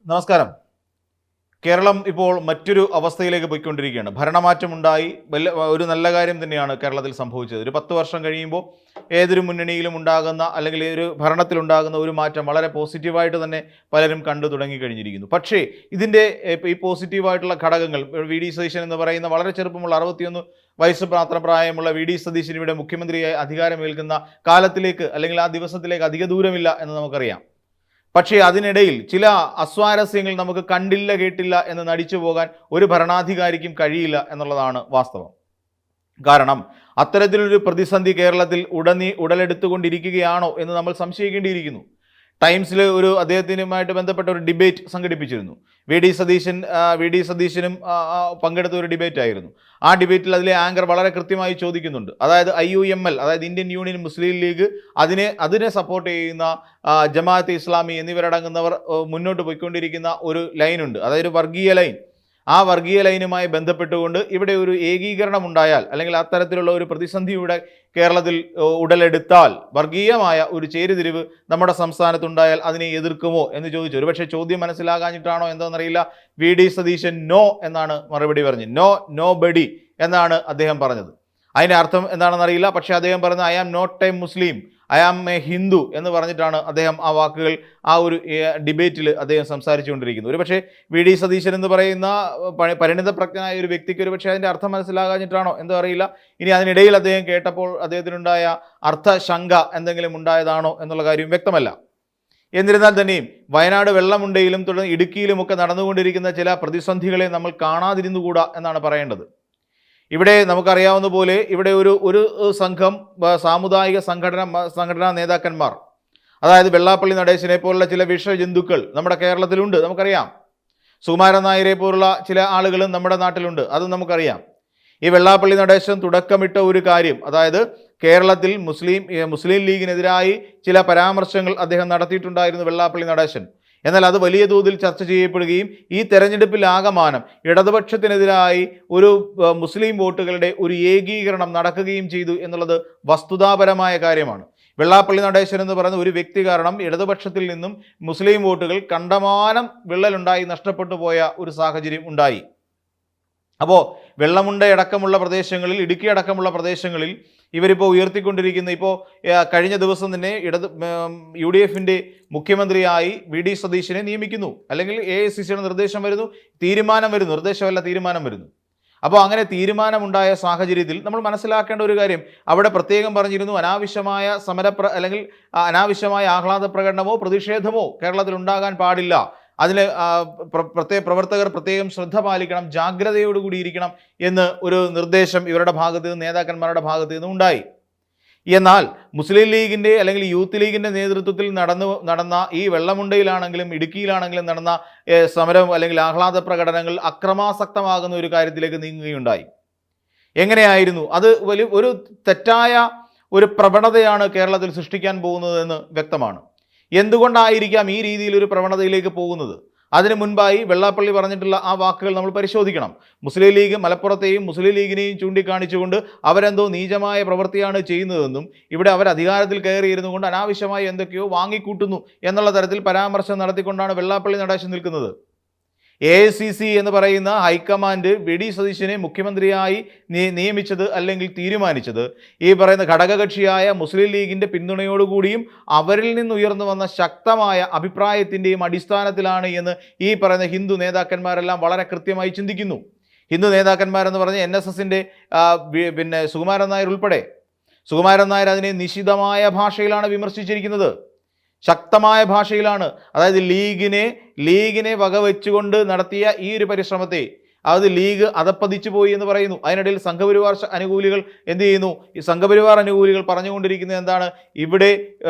നമസ്കാരം. കേരളം ഇപ്പോൾ മറ്റൊരു അവസ്ഥയിലേക്ക് പോയിക്കൊണ്ടിരിക്കുകയാണ്. ഭരണമാറ്റമുണ്ടായി. ഒരു നല്ല കാര്യം തന്നെയാണ് കേരളത്തിൽ സംഭവിച്ചത്. ഒരു 10 വർഷം കഴിയുമ്പോൾ ഏതൊരു മുന്നണിയിലും ഉണ്ടാകുന്ന അല്ലെങ്കിൽ ഒരു ഭരണത്തിലുണ്ടാകുന്ന ഒരു മാറ്റം വളരെ പോസിറ്റീവായിട്ട് തന്നെ പലരും കണ്ടു തുടങ്ങിക്കഴിഞ്ഞിരിക്കുന്നു. പക്ഷേ ഇതിൻ്റെ ഈ പോസിറ്റീവായിട്ടുള്ള ഘടകങ്ങൾ വി ഡി സതീശൻ എന്ന് പറയുന്ന വളരെ ചെറുപ്പമുള്ള 61 വയസ്സ് മാത്രം പ്രായമുള്ള വി ഡി സതീശൻ ഇവിടെ മുഖ്യമന്ത്രിയായി അധികാരമേൽക്കുന്ന കാലത്തിലേക്ക് അല്ലെങ്കിൽ ആ ദിവസത്തിലേക്ക് അധിക ദൂരമില്ല എന്ന് നമുക്കറിയാം. പക്ഷേ അതിനിടയിൽ ചില അസ്വാരസ്യങ്ങൾ നമുക്ക് കണ്ടില്ല കേട്ടില്ല എന്ന് നടിച്ചു പോകാൻ ഒരു ഭരണാധികാരിക്കും കഴിയില്ല എന്നുള്ളതാണ് വാസ്തവം. കാരണം അത്തരത്തിലൊരു പ്രതിസന്ധി കേരളത്തിൽ ഉടലെടുത്തുകൊണ്ടിരിക്കുകയാണോ എന്ന് നമ്മൾ സംശയിക്കേണ്ടിയിരിക്കുന്നു. ടൈംസിൽ അദ്ദേഹത്തിനുമായിട്ട് ബന്ധപ്പെട്ട ഒരു ഡിബേറ്റ് സംഘടിപ്പിച്ചിരുന്നു. വി ഡി സതീശനും പങ്കെടുത്ത ഒരു ഡിബേറ്റ് ആയിരുന്നു. ആ ഡിബേറ്റിൽ അതിലെ ആങ്കർ വളരെ കൃത്യമായി ചോദിക്കുന്നുണ്ട്. അതായത് IUML, അതായത് ഇന്ത്യൻ യൂണിയൻ മുസ്ലിം ലീഗ്, അതിനെ സപ്പോർട്ട് ചെയ്യുന്ന ജമാഅത്തെ ഇസ്ലാമി എന്നിവരടങ്ങുന്നവർ മുന്നോട്ട് പോയിക്കൊണ്ടിരിക്കുന്ന ഒരു ലൈനുണ്ട്, അതായത് വർഗീയ ലൈൻ. ആ വർഗീയ ലൈനുമായി ബന്ധപ്പെട്ടുകൊണ്ട് ഇവിടെ ഒരു ഏകീകരണം ഉണ്ടായാൽ അല്ലെങ്കിൽ അത്തരത്തിലുള്ള ഒരു പ്രതിസന്ധിയുടെ കേരളത്തിൽ ഉടലെടുത്താൽ, വർഗീയമായ ഒരു ചേരിതിരിവ് നമ്മുടെ സംസ്ഥാനത്തുണ്ടായാൽ അതിനെ എതിർക്കുമോ എന്ന് ചോദിച്ചു. ഒരുപക്ഷെ ചോദ്യം മനസ്സിലാകാഞ്ഞിട്ടാണോ എന്താണെന്നറിയില്ല, വി ഡി സതീശൻ നോ എന്നാണ് മറുപടി പറഞ്ഞത്. നോ ബഡി എന്നാണ് അദ്ദേഹം പറഞ്ഞത്. അതിൻ്റെ അർത്ഥം എന്താണെന്നറിയില്ല. പക്ഷേ അദ്ദേഹം പറയുന്നത് I am not a Muslim, I am a Hindu എന്ന് പറഞ്ഞിട്ടാണ് അദ്ദേഹം ആ വാക്കുകൾ ആ ഒരു ഡിബേറ്റിൽ അദ്ദേഹം സംസാരിച്ചുകൊണ്ടിരിക്കുന്നത്. ഒരുപക്ഷെ വി ഡി സതീശൻ എന്ന് പറയുന്ന പരിണിതപ്രജ്ഞനായ ഒരു വ്യക്തിക്ക് ഒരുപക്ഷെ അതിൻ്റെ അർത്ഥം മനസ്സിലാകാഞ്ഞിട്ടാണോ എന്തോ അറിയില്ല. ഇനി അതിനിടയിൽ അദ്ദേഹം കേട്ടപ്പോൾ അദ്ദേഹത്തിനുണ്ടായ അർത്ഥശങ്ക എന്തെങ്കിലും ഉണ്ടായതാണോ എന്നുള്ള കാര്യം വ്യക്തമല്ല. എന്നിരുന്നാൽ തന്നെയും വയനാട് വെള്ളമുണ്ടയിലും തുടർന്ന് ഇടുക്കിയിലുമൊക്കെ നടന്നുകൊണ്ടിരിക്കുന്ന ചില പ്രതിസന്ധികളെ നമ്മൾ കാണാതിരുന്നുകൂടാ എന്നാണ് പറയേണ്ടത്. ഇവിടെ നമുക്കറിയാവുന്ന പോലെ ഇവിടെ ഒരു സംഘം സാമുദായിക സംഘടനാ നേതാക്കന്മാർ, അതായത് വെള്ളാപ്പള്ളി നടേശനെ പോലുള്ള ചില വിഷജന്തുക്കൾ നമ്മുടെ കേരളത്തിലുണ്ട്, നമുക്കറിയാം. സുകുമാരൻ നായരെ പോലുള്ള ചില ആളുകളും നമ്മുടെ നാട്ടിലുണ്ട്, അതും നമുക്കറിയാം. ഈ വെള്ളാപ്പള്ളി നടേശൻ തുടക്കമിട്ട ഒരു കാര്യം, അതായത് കേരളത്തിൽ മുസ്ലിം ലീഗിനെതിരായി ചില പരാമർശങ്ങൾ അദ്ദേഹം നടത്തിയിട്ടുണ്ടായിരുന്നു വെള്ളാപ്പള്ളി നടേശൻ. എന്നാൽ അത് വലിയ തോതിൽ ചർച്ച ചെയ്യപ്പെടുകയും ഈ തെരഞ്ഞെടുപ്പിൽ ആകമാനം ഇടതുപക്ഷത്തിനെതിരായി ഒരു മുസ്ലിം വോട്ടുകളുടെ ഒരു ഏകീകരണം നടക്കുകയും ചെയ്തു എന്നുള്ളത് വസ്തുതാപരമായ കാര്യമാണ്. വെള്ളാപ്പള്ളി നടേശൻ എന്ന് പറയുന്ന ഒരു വ്യക്തി കാരണം ഇടതുപക്ഷത്തിൽ നിന്നും മുസ്ലിം വോട്ടുകൾ കണ്ടമാനം വിള്ളലുണ്ടായി നഷ്ടപ്പെട്ടു പോയ ഒരു സാഹചര്യം ഉണ്ടായി. അപ്പോൾ വെള്ളമുണ്ടയടക്കമുള്ള പ്രദേശങ്ങളിൽ, ഇടുക്കി അടക്കമുള്ള പ്രദേശങ്ങളിൽ ഇവരിപ്പോൾ ഉയർത്തിക്കൊണ്ടിരിക്കുന്ന, ഇപ്പോൾ കഴിഞ്ഞ ദിവസം തന്നെ UDFന്റെ മുഖ്യമന്ത്രിയായി വി ഡി സതീശനെ നിയമിക്കുന്നു, അല്ലെങ്കിൽ AICCയുടെ നിർദ്ദേശം വരുന്നു, തീരുമാനം വരുന്നു. അപ്പോൾ അങ്ങനെ തീരുമാനമുണ്ടായ സാഹചര്യത്തിൽ നമ്മൾ മനസ്സിലാക്കേണ്ട ഒരു കാര്യം, അവിടെ പ്രത്യേകം പറഞ്ഞിരുന്നു അനാവശ്യമായ അല്ലെങ്കിൽ അനാവശ്യമായ ആഹ്ലാദ പ്രകടനമോ പ്രതിഷേധമോ കേരളത്തിൽ ഉണ്ടാകാൻ പാടില്ല. അതിൽ പ്രവർത്തകർ പ്രത്യേകം ശ്രദ്ധ പാലിക്കണം, ജാഗ്രതയോടുകൂടി ഇരിക്കണം എന്ന് ഒരു നിർദ്ദേശം ഇവരുടെ ഭാഗത്ത് നിന്ന്, നേതാക്കന്മാരുടെ ഭാഗത്ത് നിന്ന് ഉണ്ടായി. എന്നാൽ മുസ്ലിം ലീഗിൻ്റെ അല്ലെങ്കിൽ യൂത്ത് ലീഗിൻ്റെ നേതൃത്വത്തിൽ നടന്ന ഈ വെള്ളമുണ്ടയിലാണെങ്കിലും ഇടുക്കിയിലാണെങ്കിലും നടന്ന സമരം അല്ലെങ്കിൽ ആഹ്ലാദ പ്രകടനങ്ങൾ അക്രമാസക്തമാകുന്ന ഒരു കാര്യത്തിലേക്ക് നീങ്ങുകയുണ്ടായി. എങ്ങനെയായിരുന്നു അത്? ഒരു തെറ്റായ ഒരു പ്രവണതയാണ് കേരളത്തിൽ സൃഷ്ടിക്കാൻ പോകുന്നത് എന്ന് വ്യക്തമാണ്. എന്തുകൊണ്ടായിരിക്കാം ഈ രീതിയിൽ ഒരു പ്രവണതയിലേക്ക് പോകുന്നത്? അതിനു മുൻപായി വെള്ളാപ്പള്ളി പറഞ്ഞിട്ടുള്ള ആ വാക്കുകൾ നമ്മൾ പരിശോധിക്കണം. മുസ്ലിം ലീഗ് മലപ്പുറത്തെയും മുസ്ലിം ലീഗിനെയും ചൂണ്ടിക്കാണിച്ചുകൊണ്ട് അവരെന്തോ നീചമായ പ്രവൃത്തിയാണ് ചെയ്യുന്നതെന്നും ഇവിടെ അവർ അധികാരത്തിൽ കയറിയിരുന്നു കൊണ്ട് അനാവശ്യമായി എന്തൊക്കെയോ വാങ്ങിക്കൂട്ടുന്നു എന്നുള്ള തരത്തിൽ പരാമർശം നടത്തിക്കൊണ്ടാണ് വെള്ളാപ്പള്ളി നടേശൻ നിൽക്കുന്നത്. AICC എന്ന് പറയുന്ന ഹൈക്കമാൻഡ് വി ഡി സതീശനെ മുഖ്യമന്ത്രിയായി നിയമിച്ചത് അല്ലെങ്കിൽ തീരുമാനിച്ചത് ഈ പറയുന്ന ഘടകകക്ഷിയായ മുസ്ലിം ലീഗിൻ്റെ പിന്തുണയോടുകൂടിയും അവരിൽ നിന്ന് ഉയർന്നു വന്ന ശക്തമായ അഭിപ്രായത്തിൻ്റെയും അടിസ്ഥാനത്തിലാണ് എന്ന് ഈ പറയുന്ന ഹിന്ദു നേതാക്കന്മാരെല്ലാം വളരെ കൃത്യമായി ചിന്തിക്കുന്നു. ഹിന്ദു നേതാക്കന്മാരെന്ന് പറഞ്ഞ NSSൻ്റെ സുകുമാരൻ നായർ ഉൾപ്പെടെ. സുകുമാരൻ നായർ അതിനെ നിശിതമായ ഭാഷയിലാണ് വിമർശിച്ചിരിക്കുന്നത്, ശക്തമായ ഭാഷയിലാണ്. അതായത് ലീഗിനെ വകവെച്ചുകൊണ്ട് നടത്തിയ ഈ ഒരു പരിശ്രമത്തെ, അത് ലീഗ് അധപ്പതിച്ചു പോയി എന്ന് പറയുന്നു. അതിനിടയിൽ സംഘപരിവാർ അനുകൂലികൾ എന്ത് ചെയ്യുന്നു? ഈ സംഘപരിവാർ അനുകൂലികൾ പറഞ്ഞുകൊണ്ടിരിക്കുന്നത് എന്താണ്? ഇവിടെ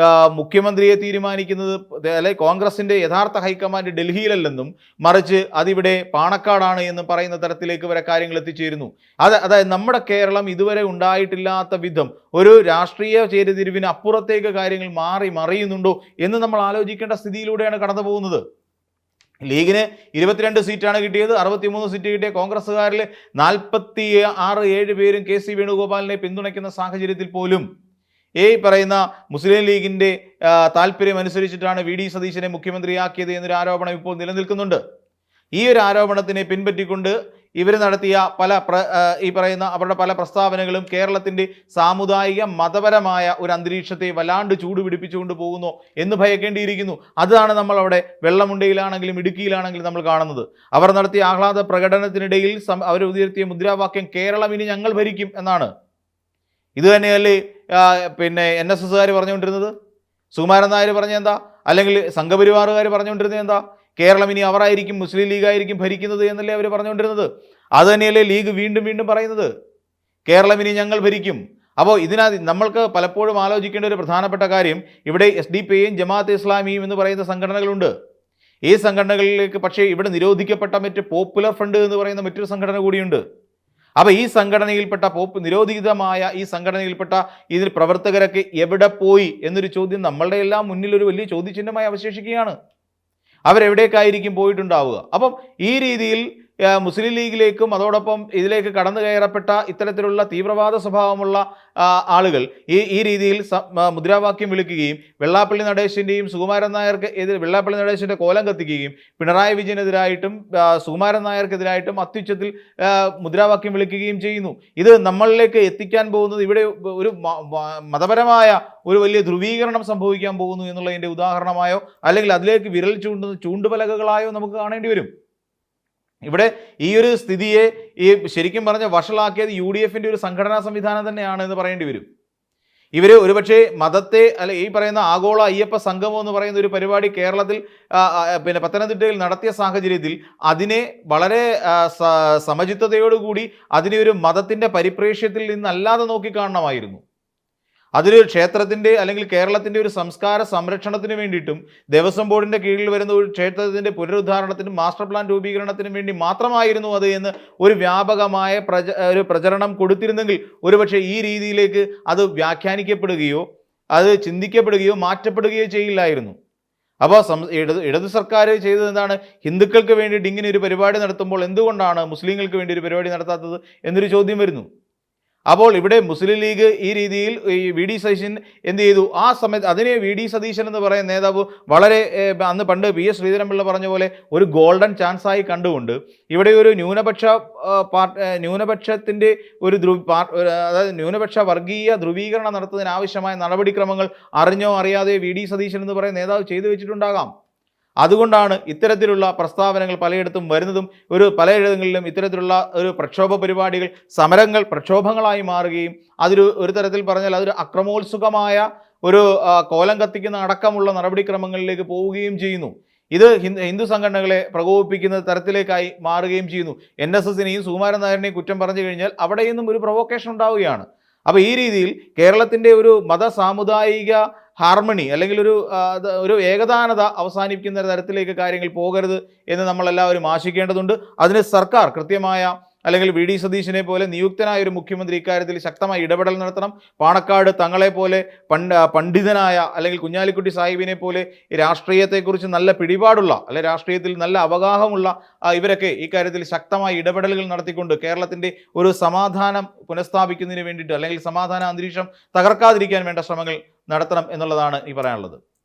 മുഖ്യമന്ത്രിയെ തീരുമാനിക്കുന്നത് അല്ലെങ്കിൽ കോൺഗ്രസിൻ്റെ യഥാർത്ഥ ഹൈക്കമാൻഡ് ഡൽഹിയിലല്ലെന്നും മറിച്ച് അതിവിടെ പാണക്കാടാണ് എന്നും പറയുന്ന തരത്തിലേക്ക് വരെ കാര്യങ്ങൾ എത്തിച്ചേരുന്നു. അതായത് നമ്മുടെ കേരളം ഇതുവരെ ഉണ്ടായിട്ടില്ലാത്ത വിധം ഒരു രാഷ്ട്രീയ ചേരിതിരിവിന് അപ്പുറത്തേക്ക് കാര്യങ്ങൾ മറിയുന്നുണ്ടോ എന്ന് നമ്മൾ ആലോചിക്കേണ്ട സ്ഥിതിയിലൂടെയാണ് കടന്നു പോകുന്നത്. ലീഗിന് 22 സീറ്റാണ് കിട്ടിയത്. 63 സീറ്റ് കിട്ടിയ കോൺഗ്രസ്സുകാരിൽ 46-7 പേരും KC വേണുഗോപാലിനെ പിന്തുണയ്ക്കുന്ന സാഹചര്യത്തിൽ പോലും ഈ പറയുന്ന മുസ്ലിം ലീഗിൻ്റെ താല്പര്യം അനുസരിച്ചിട്ടാണ് വി ഡി സതീശനെ മുഖ്യമന്ത്രിയാക്കിയത് എന്നൊരു ആരോപണം ഇപ്പോൾ നിലനിൽക്കുന്നുണ്ട്. ഈ ഒരു ആരോപണത്തിനെ പിൻപറ്റിക്കൊണ്ട് ഇവർ നടത്തിയ ഈ പറയുന്ന അവരുടെ പല പ്രസ്താവനകളും കേരളത്തിൻ്റെ സാമുദായിക മതപരമായ ഒരു അന്തരീക്ഷത്തെ വല്ലാണ്ട് ചൂടുപിടിപ്പിച്ചുകൊണ്ട് പോകുന്നു എന്ന് ഭയക്കേണ്ടിയിരിക്കുന്നു. അതാണ് നമ്മൾ അവിടെ വെള്ളമുണ്ടയിലാണെങ്കിലും ഇടുക്കിയിലാണെങ്കിലും നമ്മൾ കാണുന്നത്. അവർ നടത്തിയ ആഹ്ലാദ പ്രകടനത്തിനിടയിൽ അവർ ഉയർത്തിയ മുദ്രാവാക്യം കേരളം ഇനി ഞങ്ങൾ ഭരിക്കും എന്നാണ്. ഇത് തന്നെയല്ലേ പിന്നെ NSSകാർ പറഞ്ഞുകൊണ്ടിരുന്നത്? സുകുമാരൻ നായർ പറഞ്ഞെന്താ? അല്ലെങ്കിൽ സംഘപരിവാറുകാർ പറഞ്ഞുകൊണ്ടിരുന്നത് എന്താ? കേരളം ഇനി അവരായിരിക്കും, മുസ്ലിം ലീഗായിരിക്കും ഭരിക്കുന്നത് എന്നല്ലേ അവർ പറഞ്ഞുകൊണ്ടിരുന്നത്? അതുതന്നെയല്ലേ ലീഗ് വീണ്ടും വീണ്ടും പറയുന്നത്, കേരളം ഇനി ഞങ്ങൾ ഭരിക്കും. അപ്പോൾ ഇതിനകത്ത് നമ്മൾക്ക് പലപ്പോഴും ആലോചിക്കേണ്ട ഒരു പ്രധാനപ്പെട്ട കാര്യം, ഇവിടെ SDP-യും ജമാഅത്തെ ഇസ്ലാമിയും എന്ന് പറയുന്ന സംഘടനകളുണ്ട്. ഈ സംഘടനകളിലേക്ക് പക്ഷേ ഇവിടെ നിരോധിക്കപ്പെട്ട പോപ്പുലർ ഫ്രണ്ട് എന്ന് പറയുന്ന മറ്റൊരു സംഘടന കൂടിയുണ്ട്. അപ്പോൾ ഈ സംഘടനയിൽപ്പെട്ട നിരോധിതമായ ഈ സംഘടനയിൽപ്പെട്ട ഇതിൽ പ്രവർത്തകരൊക്കെ എവിടെ പോയി എന്നൊരു ചോദ്യം നമ്മളുടെ എല്ലാം മുന്നിൽ ഒരു വലിയ ചോദ്യചിഹ്നമായി അവശേഷിക്കുകയാണ്. അവരെവിടേക്കായിരിക്കും പോയിട്ടുണ്ടാവുക? അപ്പം ഈ രീതിയിൽ മുസ്ലിം ലീഗിലേക്കും അതോടൊപ്പം ഇതിലേക്ക് കടന്നു കയറപ്പെട്ട ഇത്തരത്തിലുള്ള തീവ്രവാദ സ്വഭാവമുള്ള ആളുകൾ ഈ രീതിയിൽ മുദ്രാവാക്യം വിളിക്കുകയും വെള്ളാപ്പള്ളി നടേശൻ്റെയും സുകുമാരൻ നായർക്ക് എതിരെ വെള്ളാപ്പള്ളി നടേശൻ്റെ കോലം കത്തിക്കുകയും പിണറായി വിജയനെതിരായിട്ടും സുകുമാരൻ നായർക്കെതിരായിട്ടും അത്യുച്ചത്തിൽ മുദ്രാവാക്യം വിളിക്കുകയും ചെയ്യുന്നു. ഇത് നമ്മളിലേക്ക് എത്തിക്കാൻ പോകുന്നത് ഇവിടെ ഒരു മതപരമായ ഒരു വലിയ ധ്രുവീകരണം സംഭവിക്കാൻ പോകുന്നു എന്നുള്ളതിൻ്റെ ഉദാഹരണമായോ അല്ലെങ്കിൽ അതിലേക്ക് വിരൽ ചൂണ്ടുപലകകളായോ നമുക്ക് കാണേണ്ടി വരും. ഇവിടെ ഈ ഒരു സ്ഥിതിയെ ശരിക്കും പറഞ്ഞ വഷളാക്കിയത് UDFൻ്റെ ഒരു സംഘടനാ സംവിധാനം തന്നെയാണ് എന്ന് പറയേണ്ടി വരും. ഇവർ ഒരുപക്ഷെ മതത്തെ ഈ പറയുന്ന ആഗോള അയ്യപ്പ സംഗമം എന്ന് പറയുന്ന ഒരു പരിപാടി കേരളത്തിൽ പത്തനംതിട്ടയിൽ നടത്തിയ സാഹചര്യത്തിൽ അതിനെ വളരെ സമചിത്തതയോടുകൂടി അതിനെ ഒരു മതത്തിൻ്റെ പരിപ്രേക്ഷ്യത്തിൽ നിന്നല്ലാതെ നോക്കിക്കാണണമായിരുന്നു. അതൊരു ക്ഷേത്രത്തിൻ്റെ അല്ലെങ്കിൽ കേരളത്തിൻ്റെ ഒരു സംസ്കാര സംരക്ഷണത്തിന് വേണ്ടിയിട്ടും ദേവസ്വം ബോർഡിൻ്റെ കീഴിൽ വരുന്ന ഒരു ക്ഷേത്രത്തിൻ്റെ പുനരുദ്ധാരണത്തിനും മാസ്റ്റർ പ്ലാൻ രൂപീകരണത്തിനും വേണ്ടി മാത്രമായിരുന്നു അത് എന്ന് ഒരു വ്യാപകമായ ഒരു പ്രചരണം കൊടുത്തിരുന്നെങ്കിൽ ഒരുപക്ഷെ ഈ രീതിയിലേക്ക് അത് വ്യാഖ്യാനിക്കപ്പെടുകയോ അത് ചിന്തിക്കപ്പെടുകയോ മാറ്റപ്പെടുകയോ ചെയ്യില്ലായിരുന്നു. അപ്പോൾ ഇടതു സർക്കാർ ചെയ്തത് എന്താണ്? ഹിന്ദുക്കൾക്ക് വേണ്ടിയിട്ട് ഇങ്ങനെ ഒരു പരിപാടി നടത്തുമ്പോൾ എന്തുകൊണ്ടാണ് മുസ്ലിങ്ങൾക്ക് വേണ്ടി ഒരു പരിപാടി നടത്താത്തത് എന്നൊരു ചോദ്യം വരുന്നു. അപ്പോൾ ഇവിടെ മുസ്ലിം ലീഗ് ഈ രീതിയിൽ ഈ വി ഡി സതീശൻ എന്ത് ചെയ്തു? ആ സമയത്ത് അതിനെ വി ഡി സതീശൻ എന്ന് പറയുന്ന നേതാവ് വളരെ അന്ന് പണ്ട് PS ശ്രീധരൻപിള്ള പറഞ്ഞ പോലെ ഒരു ഗോൾഡൻ ചാൻസായി കണ്ടുകൊണ്ട് ഇവിടെ ഒരു ന്യൂനപക്ഷത്തിൻ്റെ അതായത് ന്യൂനപക്ഷ വർഗീയ ധ്രുവീകരണം നടത്തുന്നതിനാവശ്യമായ നടപടിക്രമങ്ങൾ അറിഞ്ഞോ അറിയാതെ വി ഡി സതീശൻ എന്ന് പറയുന്ന നേതാവ് ചെയ്തു വെച്ചിട്ടുണ്ടാകാം. അതുകൊണ്ടാണ് ഇത്തരത്തിലുള്ള പ്രസ്താവനകൾ പലയിടത്തും വരുന്നതും പലയിടങ്ങളിലും ഇത്തരത്തിലുള്ള ഒരു പ്രക്ഷോഭ പരിപാടികൾ സമരങ്ങൾ പ്രക്ഷോഭങ്ങളായി മാറുകയും ഒരു തരത്തിൽ പറഞ്ഞാൽ അതൊരു അക്രമോത്സുകമായ ഒരു കോലം കത്തിക്കുന്ന അടക്കമുള്ള നടപടിക്രമങ്ങളിലേക്ക് പോവുകയും ചെയ്യുന്നു. ഇത് ഹിന്ദു സംഘടനകളെ പ്രകോപിപ്പിക്കുന്ന തരത്തിലേക്കായി മാറുകയും ചെയ്യുന്നു. NSSനെയും സുകുമാരൻ നായരിനെയും കുറ്റം പറഞ്ഞു കഴിഞ്ഞാൽ അവിടെയൊന്നും ഒരു പ്രൊവോക്കേഷൻ ഉണ്ടാവുകയാണ്. അപ്പോൾ ഈ രീതിയിൽ കേരളത്തിൻ്റെ ഒരു മത സാമുദായിക ഹാർമണി അല്ലെങ്കിൽ ഒരു ഏകതാനത അവസാനിപ്പിക്കുന്ന തരത്തിലേക്ക് കാര്യങ്ങൾ പോകരുത് എന്ന് നമ്മളെല്ലാവരും ആശിക്കേണ്ടതുണ്ട്. അതിന് സർക്കാർ കൃത്യമായ അല്ലെങ്കിൽ വി ഡി സതീശനെ പോലെ നിയുക്തനായ ഒരു മുഖ്യമന്ത്രി ഇക്കാര്യത്തിൽ ശക്തമായ ഇടപെടൽ നടത്തണം. പാണക്കാട് തങ്ങളെ പോലെ പണ്ഡിതനായ അല്ലെങ്കിൽ കുഞ്ഞാലിക്കുട്ടി സാഹിബിനെ പോലെ രാഷ്ട്രീയത്തെക്കുറിച്ച് നല്ല പിടിപാടുള്ള അല്ലെങ്കിൽ രാഷ്ട്രീയത്തിൽ നല്ല അവഗാഹമുള്ള ഇവരൊക്കെ ഇക്കാര്യത്തിൽ ശക്തമായ ഇടപെടലുകൾ നടത്തിക്കൊണ്ട് കേരളത്തിൻ്റെ ഒരു സമാധാനം പുനഃസ്ഥാപിക്കുന്നതിന് വേണ്ടിയിട്ട് അല്ലെങ്കിൽ സമാധാന അന്തരീക്ഷം തകർക്കാതിരിക്കാൻ വേണ്ട ശ്രമങ്ങൾ നടത്തണം എന്നുള്ളതാണ് ഈ പറയാനുള്ളത്.